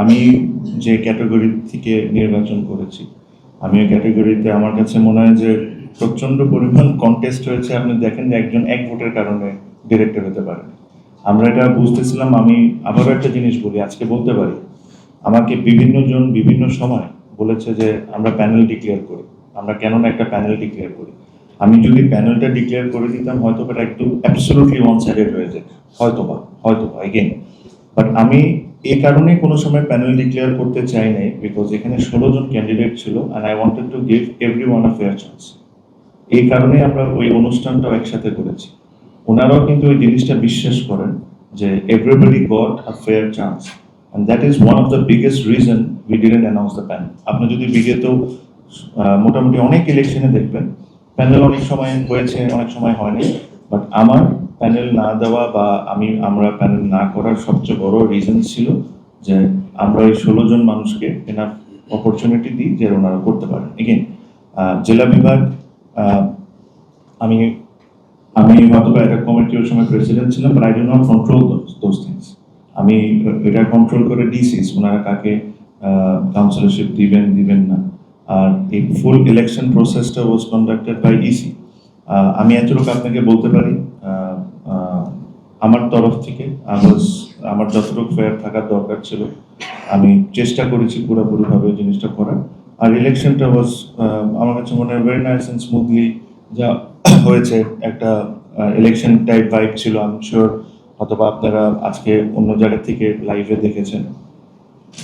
আমি যে ক্যাটাগরি থেকে নির্বাচন করেছি, আমি ওই ক্যাটাগরিতে আমার কাছে মনে হয় যে প্রচণ্ড পরিমাণ কন্টেস্ট হয়েছে। আপনি দেখেন যে একজন এক ভোটের কারণে ডিরেক্টর হতে পারেন। আমরা এটা বুঝতেছিলাম। আমি আবারও একটা জিনিস বলি, আজকে বলতে পারি, আমাকে বিভিন্ন জন বিভিন্ন সময় বলেছে যে আমরা প্যানেল ডিক্লেয়ার করি, আমরা কেন না একটা প্যানেল ডিক্লেয়ার করি। আমি যদি প্যানেলটা ডিক্লেয়ার করে দিতাম হয়তো এটা একটু অ্যাবসলিউটলি ওয়ান সাইডেড হয়ে যেত, হয়তো বা এগেন। বাট আমি এই কারণে কোনো সময় প্যানেল ডিক্লেয়ার করতে চাই নাই, বিকজ এখানে 16 জন ক্যান্ডিডেট ছিল and I wanted to give every one a fair chance. এই কারণে আমরা ওই অনুষ্ঠানটাও একসাথে করেছি। ওনারাও কিন্তু ওই জিনিসটা বিশ্বাস করেন যে everybody got a fair chance, and that is one of the biggest reason we didn't announce the panel. আপনি যদি বিগত মোটামুটি অনেক ইলেকশনে দেখবেন প্যানেল অনেক সময় হয়েছে, অনেক সময় হয়নি। বাট আমার প্যানেল না দেওয়া বা আমরা প্যানেল না করার সবচেয়ে বড় রিজন ছিল যে আমরা ওই 16 জন মানুষকে এনাফ অপরচুনিটি দিই যে ওনারা করতে পারেন। এগেন জেলা বিভাগ, আমি আমি হয়তো একটা কমিটির সময় প্রেসিডেন্ট ছিলাম, but I do not control those things. আমি এটা কন্ট্রোল করে ডিসিস ওনারা কাকে কাউন্সিলরশিপ দিবেন না। আর এই ফুল ইলেকশন প্রসেসটা ওয়াজ কন্ডাক্টেড বাই ইসি। আমি এতটুকু আপনাকে বলতে পারি, আমার তরফ থেকে আমার যতটুকু ফেয়ার থাকার দরকার ছিল আমি চেষ্টা করেছি পুরোপুরিভাবে জিনিসটা করার। আর ইলেকশনটা ওয়াজ আমার কাছে মনে হয় ভেরি নাইস অ্যান্ড স্মুথলি যা হয়েছে। একটা ইলেকশন টাইপ ভাইব ছিল। আমি শিওর অথবা আপনারা আজকে অন্য জায়গা থেকে লাইভে দেখেছেন,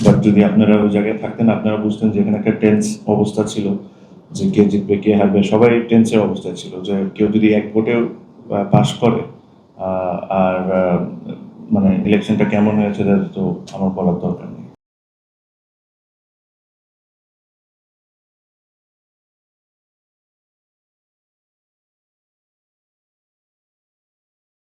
বাট যদি আপনারা ওই জায়গায় থাকতেন আপনারা বুঝতেন যে এখানে একটা টেন্স অবস্থা ছিল যে কে জিতবে কে হারবে, সবাই টেন্সের অবস্থায় ছিল যে কেউ যদি এক ভোটেও পাশ করে আর মানে ইলেকশনটা কেমন হয়েছে তো আমার বলার দরকার নেই।